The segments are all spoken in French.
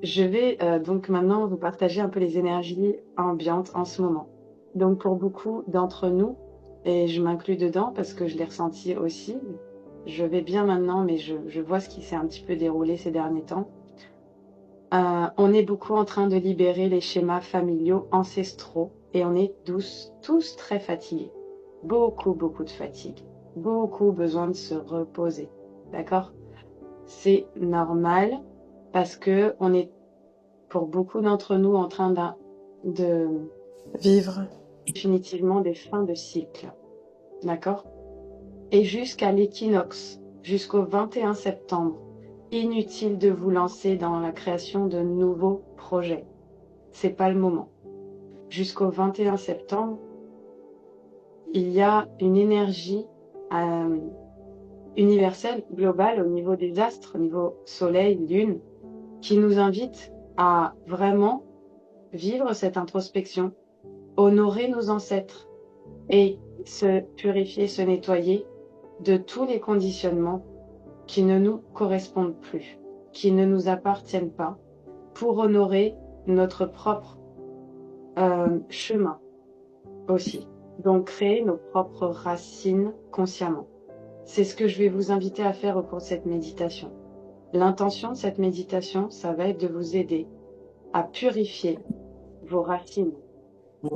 Je vais donc maintenant vous partager un peu les énergies ambiantes en ce moment. Donc pour beaucoup d'entre nous, et je m'inclus dedans parce que je l'ai ressenti aussi, je vais bien maintenant, mais je vois ce qui s'est un petit peu déroulé ces derniers temps. On est beaucoup en train de libérer les schémas familiaux ancestraux et on est tous très fatigués. Beaucoup de fatigue. Beaucoup besoin de se reposer. D'accord? C'est normal parce que on est pour beaucoup d'entre nous en train de Vivre. définitivement des fins de cycle. D'accord? Et jusqu'à l'équinoxe, jusqu'au 21 septembre, inutile de vous lancer dans la création de nouveaux projets. C'est pas le moment. Jusqu'au 21 septembre, il y a une énergie euh, universelle, globale, au niveau des astres, au niveau soleil, lune, qui nous invite à vraiment vivre cette introspection, honorer nos ancêtres et se purifier, se nettoyer de tous les conditionnements qui ne nous correspondent plus, qui ne nous appartiennent pas, pour honorer notre propre chemin aussi. Donc créer nos propres racines consciemment. C'est ce que je vais vous inviter à faire au cours de cette méditation. L'intention de cette méditation, ça va être de vous aider à purifier vos racines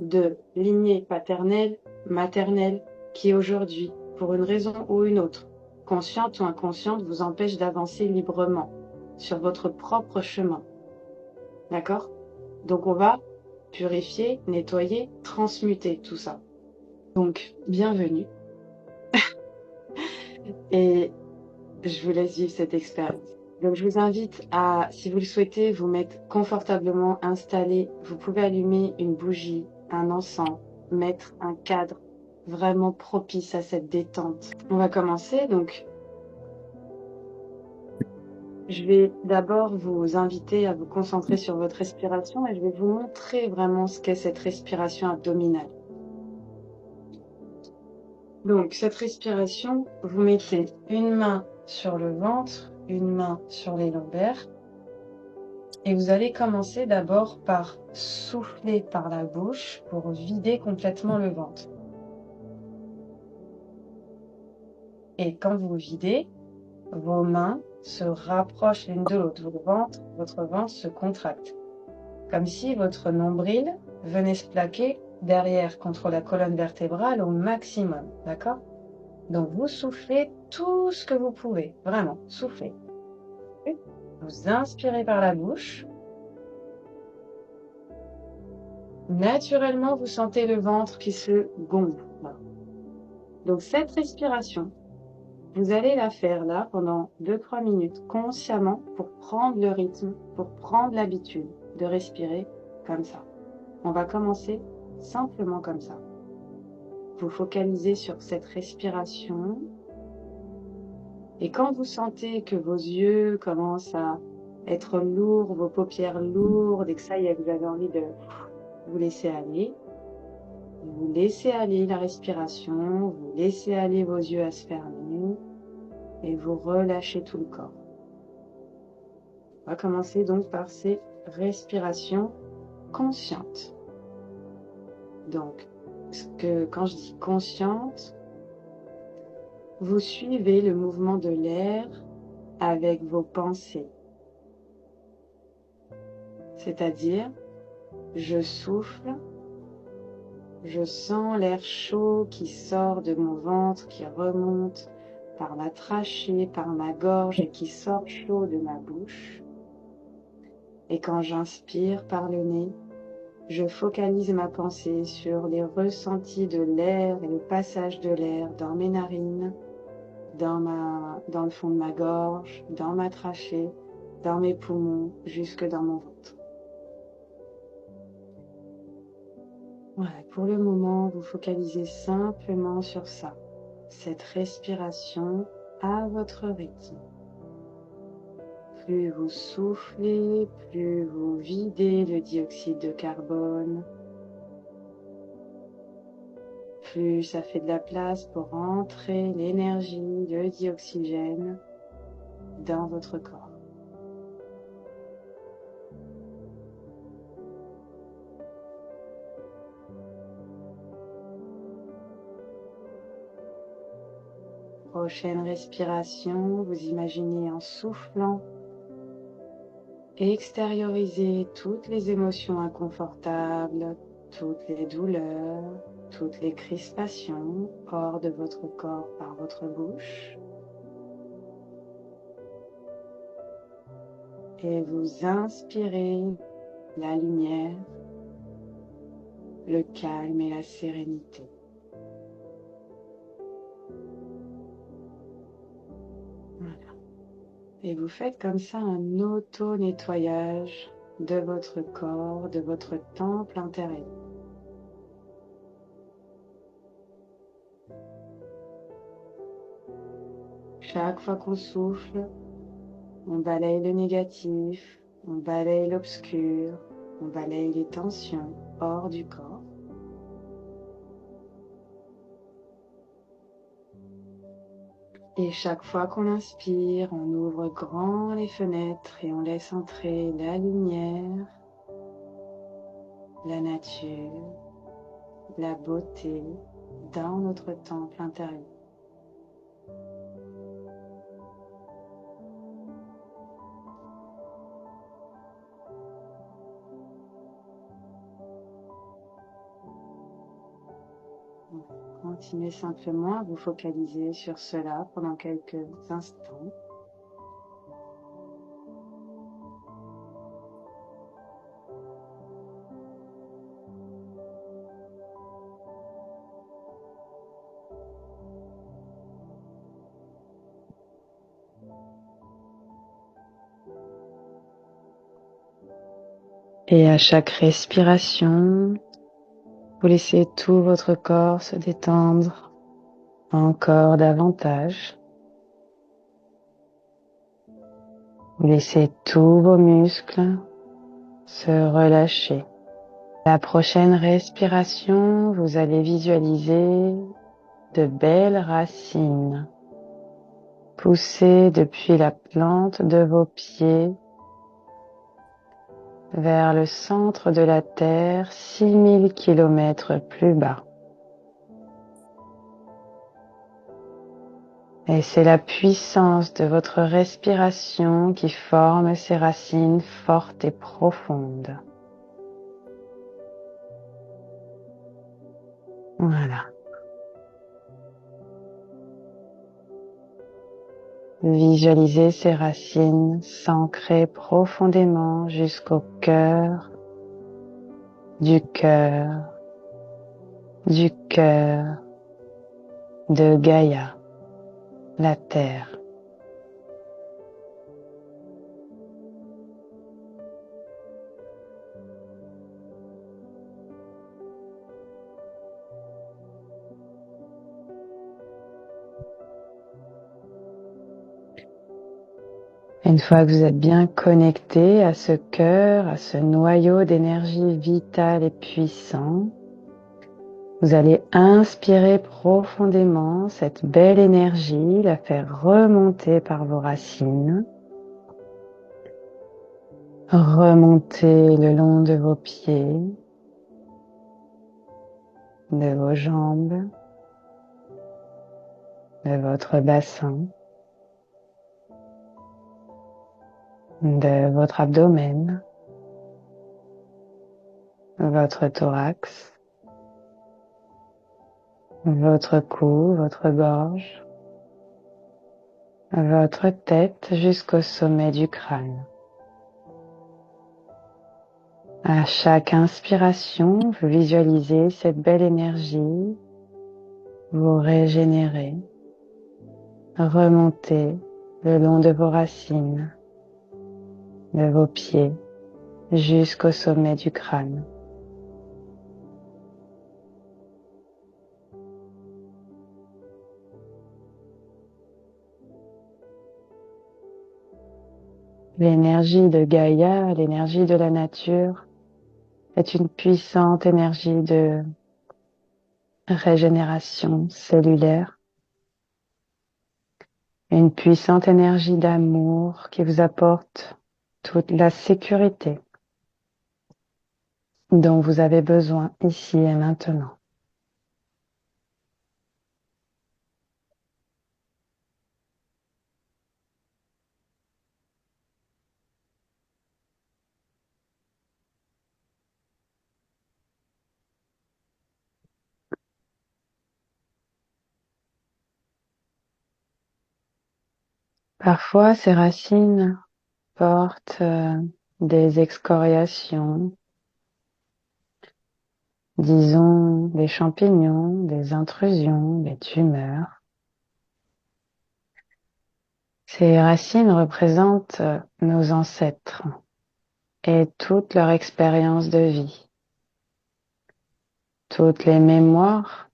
de lignée paternelle, maternelle, qui aujourd'hui, pour une raison ou une autre, consciente ou inconsciente, vous empêche d'avancer librement sur votre propre chemin. D'accord? Donc on va purifier, nettoyer, transmuter tout ça. Donc, bienvenue. Et je vous laisse vivre cette expérience. Donc je vous invite à, si vous le souhaitez, vous mettre confortablement installé. Vous pouvez allumer une bougie, un encens, mettre un cadre vraiment propice à cette détente. On va commencer. Donc, je vais d'abord vous inviter à vous concentrer sur votre respiration et je vais vous montrer vraiment ce qu'est cette respiration abdominale. Donc, cette respiration, vous mettez une main sur le ventre, une main sur les lombaires. Et vous allez commencer d'abord par souffler par la bouche pour vider complètement le ventre. Et quand vous videz, vos mains se rapprochent l'une de l'autre. Votre ventre se contracte. Comme si votre nombril venait se plaquer derrière contre la colonne vertébrale au maximum. D'accord? Donc vous soufflez tout ce que vous pouvez. Vraiment, soufflez. Vous inspirez par la bouche. Naturellement, vous sentez le ventre qui se gonfle. Donc cette respiration, vous allez la faire là pendant 2-3 minutes consciemment pour prendre le rythme, pour prendre l'habitude de respirer comme ça. On va commencer simplement comme ça. Vous focalisez sur cette respiration et quand vous sentez que vos yeux commencent à être lourds, vos paupières lourdes et que ça y est, vous avez envie de vous laisser aller, vous laissez aller la respiration, vous laissez aller vos yeux à se fermer et vous relâchez tout le corps. On va commencer donc par ces respirations conscientes. Donc, quand je dis consciente, vous suivez le mouvement de l'air avec vos pensées. C'est-à-dire, je souffle, je sens l'air chaud qui sort de mon ventre, qui remonte par ma trachée, par ma gorge et qui sort chaud de ma bouche. Et quand j'inspire par le nez, je focalise ma pensée sur les ressentis de l'air et le passage de l'air dans mes narines, dans le fond de ma gorge, dans ma trachée, dans mes poumons, jusque dans mon ventre. Voilà, pour le moment, vous focalisez simplement sur ça, cette respiration à votre rythme. Plus vous soufflez, plus vous videz le dioxyde de carbone, plus ça fait de la place pour entrer l'énergie, le dioxygène dans votre corps. prochaine respiration, vous imaginez en soufflant, extérioriser toutes les émotions inconfortables, toutes les douleurs, toutes les crispations hors de votre corps par votre bouche. Et vous inspirez la lumière, le calme et la sérénité. Voilà. Et vous faites comme ça un auto-nettoyage de votre corps, de votre temple intérieur. Chaque fois qu'on souffle, on balaye le négatif, on balaye l'obscur, on balaye les tensions hors du corps. Et chaque fois qu'on inspire, on ouvre grand les fenêtres et on laisse entrer la lumière, la nature, la beauté dans notre temple intérieur. Continuez simplement à vous focaliser sur cela pendant quelques instants. Et à chaque respiration, vous laissez tout votre corps se détendre encore davantage. Vous laissez tous vos muscles se relâcher. La prochaine respiration, vous allez visualiser de belles racines pousser depuis la plante de vos pieds vers le centre de la Terre, 6000 kilomètres plus bas. Et c'est la puissance de votre respiration qui forme ces racines fortes et profondes. Voilà. Visualisez ces racines s'ancrer profondément jusqu'au cœur du cœur du cœur de Gaïa, la Terre. Une fois que vous êtes bien connecté à ce cœur, à ce noyau d'énergie vitale et puissant, vous allez inspirer profondément cette belle énergie, la faire remonter par vos racines, remonter le long de vos pieds, de vos jambes, de votre bassin, de votre abdomen, votre thorax, votre cou, votre gorge, votre tête jusqu'au sommet du crâne. À chaque inspiration, vous visualisez cette belle énergie, vous régénérer, remonter le long de vos racines, de vos pieds, jusqu'au sommet du crâne. L'énergie de Gaïa, l'énergie de la nature, est une puissante énergie de régénération cellulaire, une puissante énergie d'amour qui vous apporte toute la sécurité dont vous avez besoin ici et maintenant. Parfois, ces racines portent des excoriations, disons des champignons, des intrusions, des tumeurs. Ces racines représentent nos ancêtres et toute leur expérience de vie, toutes les mémoires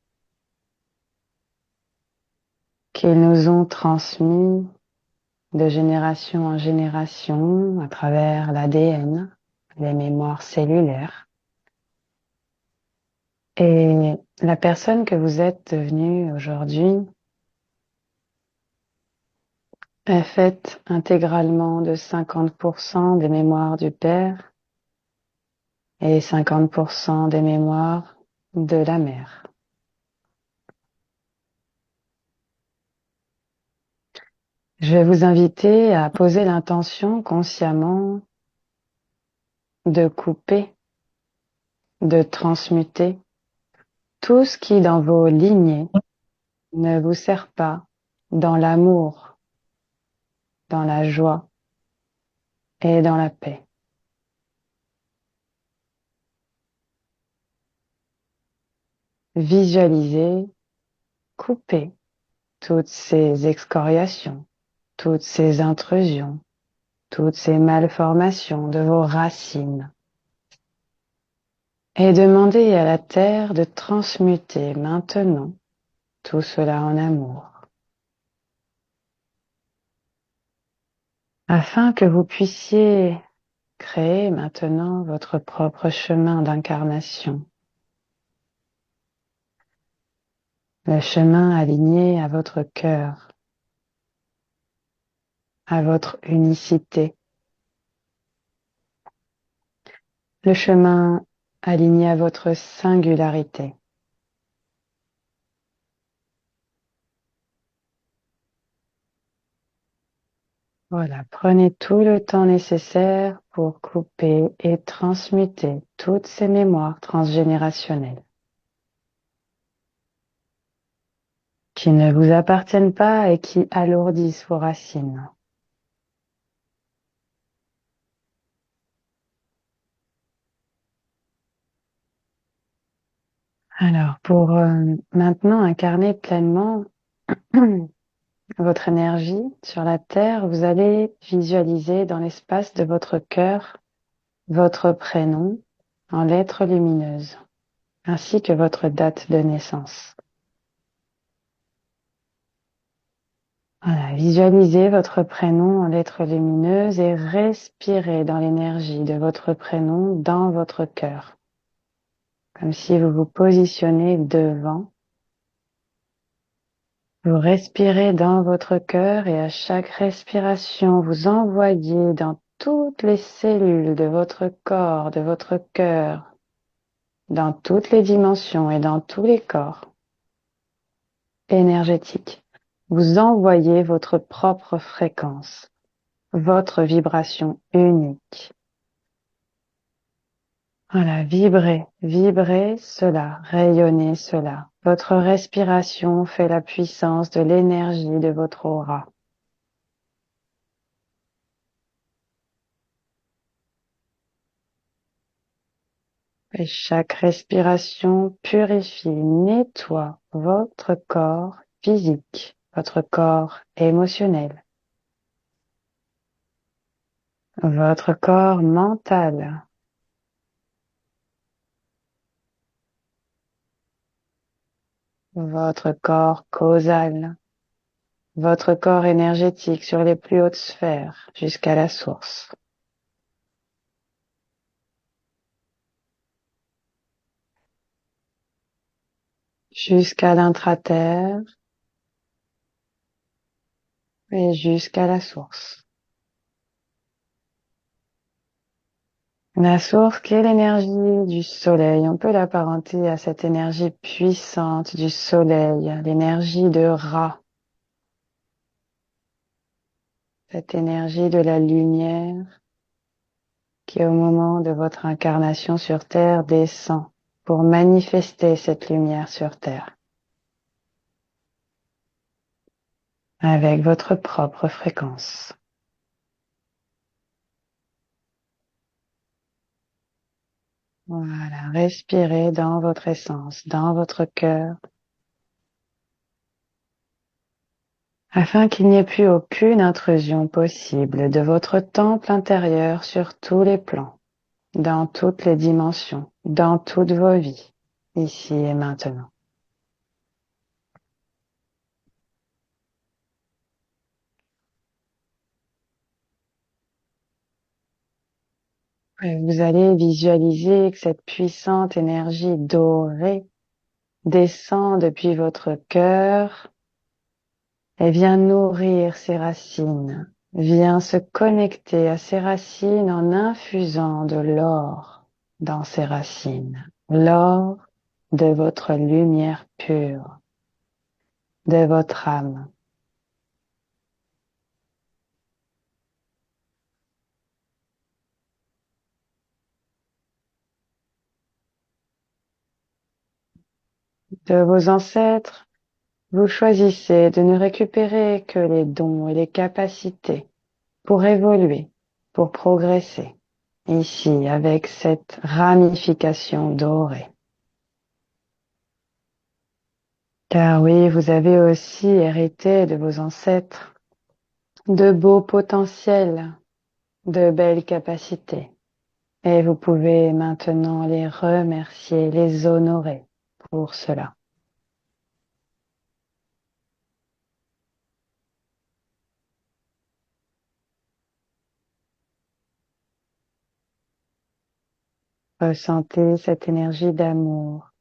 qu'ils nous ont transmises de génération en génération à travers l'ADN, les mémoires cellulaires. Et la personne que vous êtes devenue aujourd'hui est faite intégralement de 50% des mémoires du père et 50% des mémoires de la mère. Je vais vous inviter à poser l'intention consciemment de couper, de transmuter tout ce qui dans vos lignées ne vous sert pas dans l'amour, dans la joie et dans la paix. Visualisez, coupez toutes ces excoriations, toutes ces intrusions, toutes ces malformations de vos racines. Et demandez à la terre de transmuter maintenant tout cela en amour. Afin que vous puissiez créer maintenant votre propre chemin d'incarnation. Le chemin aligné à votre cœur, à votre unicité. Le chemin aligné à votre singularité. Voilà, prenez tout le temps nécessaire pour couper et transmuter toutes ces mémoires transgénérationnelles qui ne vous appartiennent pas et qui alourdissent vos racines. Alors, pour maintenant incarner pleinement votre énergie sur la Terre, vous allez visualiser dans l'espace de votre cœur votre prénom en lettres lumineuses, ainsi que votre date de naissance. Voilà, visualisez votre prénom en lettres lumineuses et respirez dans l'énergie de votre prénom dans votre cœur, comme si vous vous positionnez devant. Vous respirez dans votre cœur et à chaque respiration, vous envoyez dans toutes les cellules de votre corps, de votre cœur, dans toutes les dimensions et dans tous les corps énergétiques. Vous envoyez votre propre fréquence, votre vibration unique. Voilà, vibrez, vibrez cela, rayonnez cela. Votre respiration fait la puissance de l'énergie de votre aura. Et chaque respiration purifie, nettoie votre corps physique, votre corps émotionnel, votre corps mental, votre corps causal, votre corps énergétique sur les plus hautes sphères jusqu'à la source. Jusqu'à l'intraterre et jusqu'à la source. La source qui est l'énergie du soleil, on peut l'apparenter à cette énergie puissante du soleil, l'énergie de Ra, cette énergie de la lumière qui au moment de votre incarnation sur Terre descend pour manifester cette lumière sur Terre. avec votre propre fréquence. Voilà, respirez dans votre essence, dans votre cœur, afin qu'il n'y ait plus aucune intrusion possible de votre temple intérieur sur tous les plans, dans toutes les dimensions, dans toutes vos vies, ici et maintenant. Et vous allez visualiser que cette puissante énergie dorée descend depuis votre cœur et vient nourrir ses racines, vient se connecter à ses racines en infusant de l'or dans ses racines, l'or de votre lumière pure, de votre âme. De vos ancêtres, vous choisissez de ne récupérer que les dons et les capacités pour évoluer, pour progresser, ici avec cette ramification dorée. Car oui, vous avez aussi hérité de vos ancêtres de beaux potentiels, de belles capacités. Et vous pouvez maintenant les remercier, les honorer pour cela. Ressentez cette énergie d'amour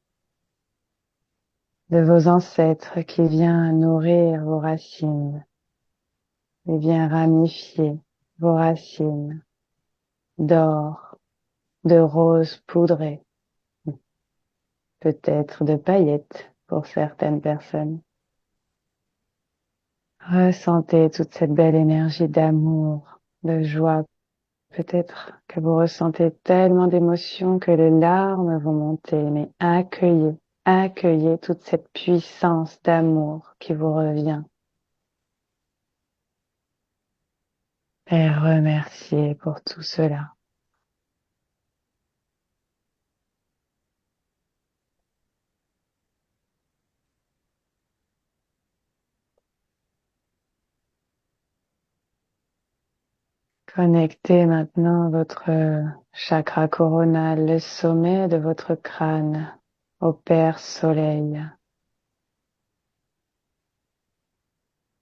de vos ancêtres qui vient nourrir vos racines, qui vient ramifier vos racines d'or, de roses poudrées, peut-être de paillettes pour certaines personnes. Ressentez toute cette belle énergie d'amour, de joie. Peut-être que vous ressentez tellement d'émotions que les larmes vont monter, mais accueillez toute cette puissance d'amour qui vous revient. Et remerciez pour tout cela. Connectez maintenant votre chakra coronal, le sommet de votre crâne, au Père Soleil,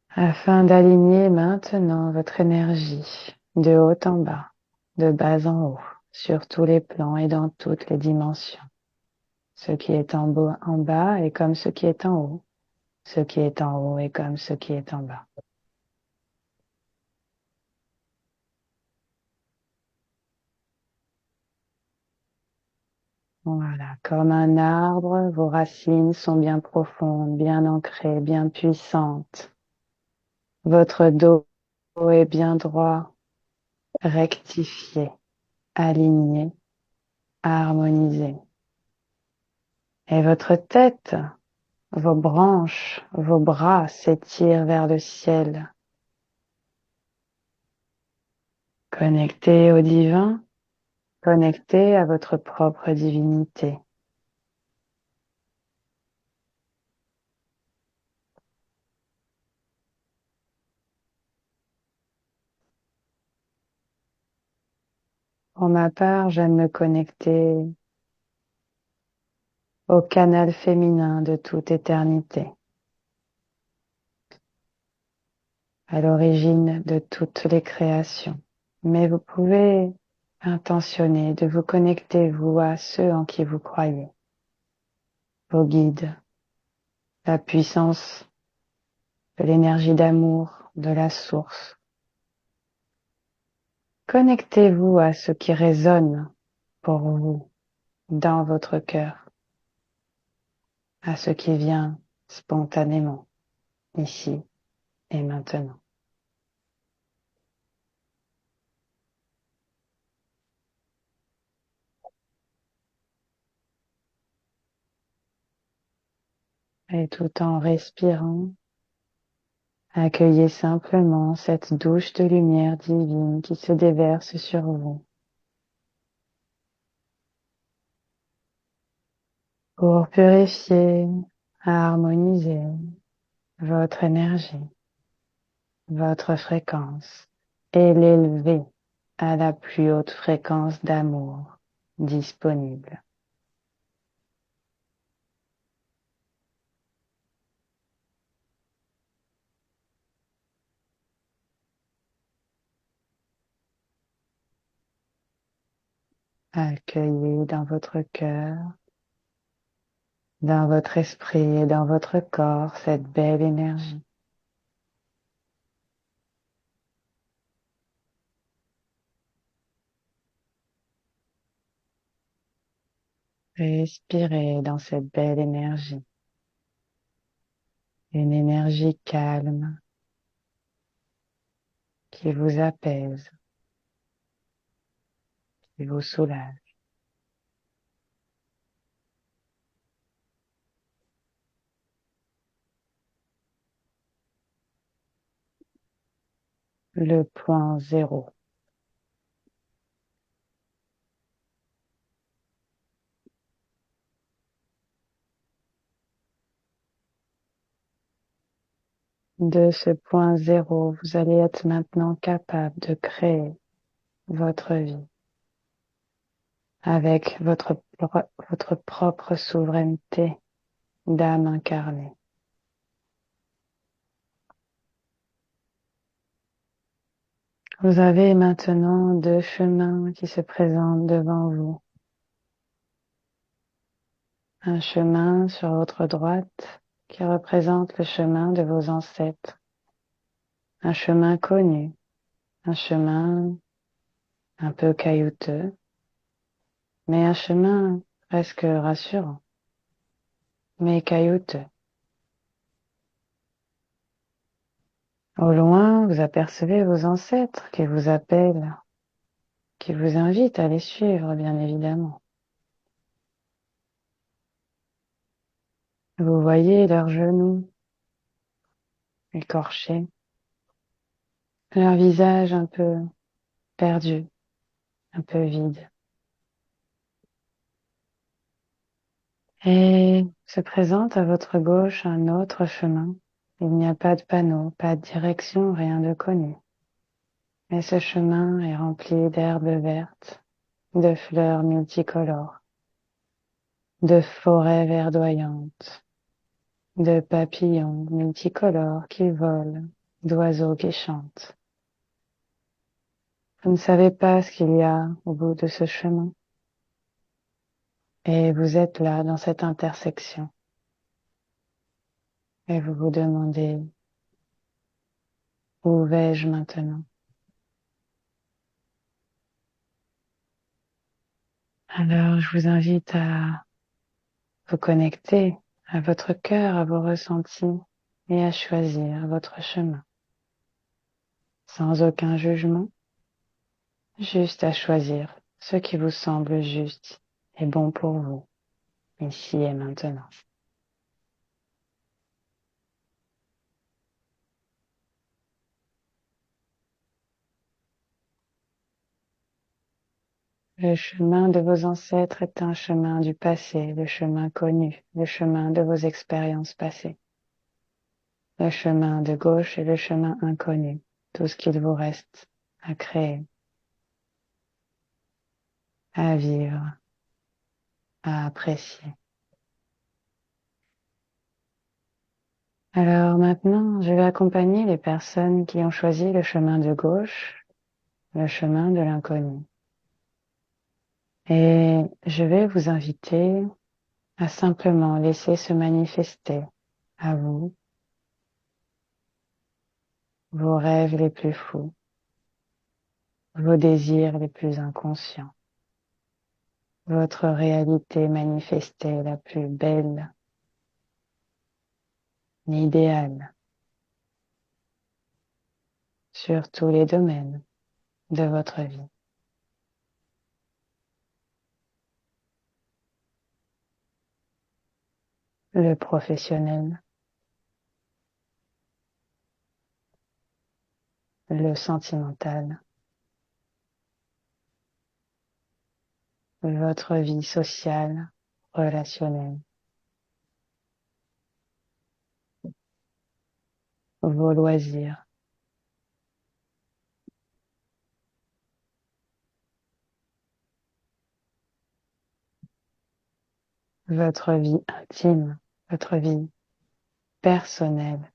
afin d'aligner maintenant votre énergie de haut en bas, de bas en haut, sur tous les plans et dans toutes les dimensions. Ce qui est en bas est comme ce qui est en haut. Ce qui est en haut est comme ce qui est en bas. Voilà, comme un arbre, vos racines sont bien profondes, bien ancrées, bien puissantes. Votre dos est bien droit, rectifié, aligné, harmonisé. Et votre tête, vos branches, vos bras s'étirent vers le ciel. Connecté au divin, connecté à votre propre divinité. Pour ma part, j'aime me connecter au canal féminin de toute éternité, à l'origine de toutes les créations. Mais vous pouvez intentionner de vous connecter, vous, à ceux en qui vous croyez, vos guides, la puissance de l'énergie d'amour, de la source. Connectez-vous à ce qui résonne pour vous dans votre cœur, à ce qui vient spontanément, ici et maintenant. Et tout en respirant, Accueillez simplement cette douche de lumière divine qui se déverse sur vous pour purifier, harmoniser votre énergie, votre fréquence et l'élever à la plus haute fréquence d'amour disponible. Accueillez dans votre cœur, dans votre esprit et dans votre corps cette belle énergie. Respirez dans cette belle énergie. Une énergie calme qui vous apaise, qui vous soulage. Le point zéro. De ce point zéro, vous allez être maintenant capable de créer votre vie avec votre propre souveraineté d'âme incarnée. Vous avez maintenant deux chemins qui se présentent devant vous. Un chemin sur votre droite qui représente le chemin de vos ancêtres. Un chemin connu, un chemin un peu caillouteux, mais un chemin presque rassurant, mais caillouteux. Au loin, vous apercevez vos ancêtres qui vous appellent, qui vous invitent à les suivre, bien évidemment. Vous voyez leurs genoux écorchés, leur visage un peu perdu, un peu vide. Et se présente à votre gauche un autre chemin. Il n'y a pas de panneau, pas de direction, rien de connu. Mais ce chemin est rempli d'herbes vertes, de fleurs multicolores, de forêts verdoyantes, de papillons multicolores qui volent, d'oiseaux qui chantent. Vous ne savez pas ce qu'il y a au bout de ce chemin. Et vous êtes là, dans cette intersection. Et vous vous demandez, où vais-je maintenant? Alors, je vous invite à vous connecter à votre cœur, à vos ressentis et à choisir votre chemin. Sans aucun jugement, juste à choisir ce qui vous semble juste et bon pour vous, ici et maintenant. Le chemin de vos ancêtres est un chemin du passé, le chemin connu, le chemin de vos expériences passées. Le chemin de gauche est le chemin inconnu, tout ce qu'il vous reste à créer, à vivre, à apprécier. Alors maintenant, je vais accompagner les personnes qui ont choisi le chemin de gauche, le chemin de l'inconnu. Et je vais vous inviter à simplement laisser se manifester à vous vos rêves les plus fous, vos désirs les plus inconscients, votre réalité manifestée la plus belle, l'idéal, sur tous les domaines de votre vie. Le professionnel, le sentimental, votre vie sociale, relationnelle, vos loisirs, votre vie intime, votre vie personnelle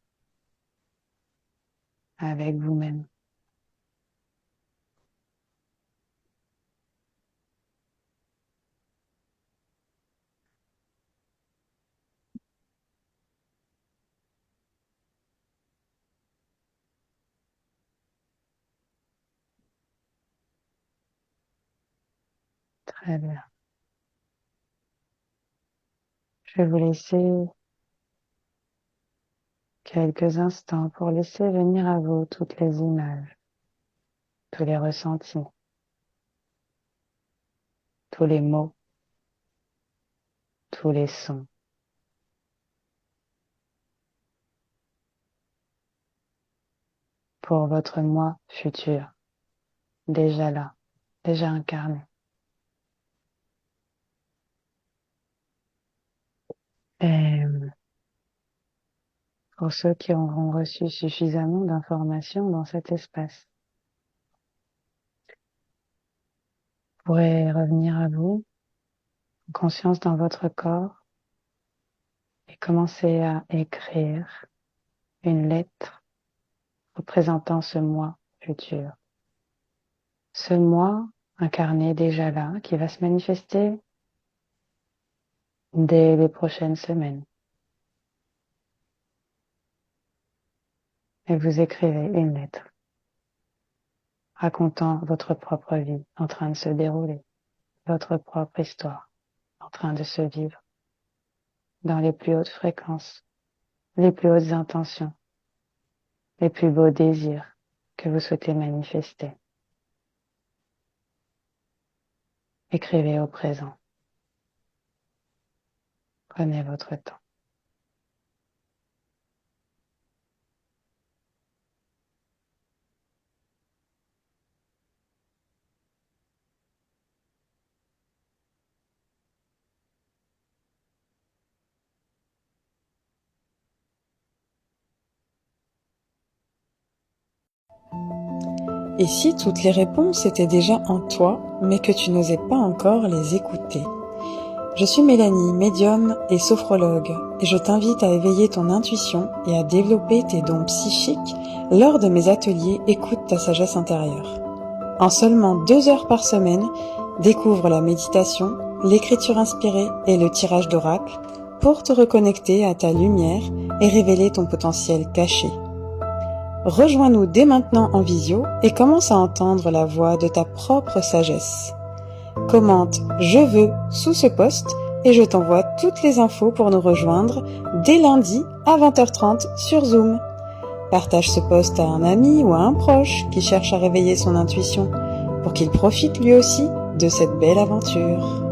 avec vous-même. Très bien. Je vais vous laisser quelques instants pour laisser venir à vous toutes les images, tous les ressentis, tous les mots, tous les sons. Pour votre moi futur, déjà là, déjà incarné. Et pour ceux qui auront reçu suffisamment d'informations dans cet espace, vous pourrez revenir à vous, en conscience dans votre corps, et commencer à écrire une lettre représentant ce moi futur. Ce moi incarné déjà là, qui va se manifester dès les prochaines semaines. Et vous écrivez une lettre racontant votre propre vie en train de se dérouler, votre propre histoire en train de se vivre dans les plus hautes fréquences, les plus hautes intentions, les plus beaux désirs que vous souhaitez manifester. Écrivez au présent. Prenez votre temps. Et si toutes les réponses étaient déjà en toi, mais que tu n'osais pas encore les écouter? Je suis Mélanie, médium et sophrologue, et je t'invite à éveiller ton intuition et à développer tes dons psychiques lors de mes ateliers Écoute ta sagesse intérieure. En seulement 2 heures par semaine, découvre la méditation, l'écriture inspirée et le tirage d'oracle pour te reconnecter à ta lumière et révéler ton potentiel caché. Rejoins-nous dès maintenant en visio et commence à entendre la voix de ta propre sagesse. Commente « Je veux » sous ce post et je t'envoie toutes les infos pour nous rejoindre dès lundi à 20h30 sur Zoom. Partage ce post à un ami ou à un proche qui cherche à réveiller son intuition pour qu'il profite lui aussi de cette belle aventure.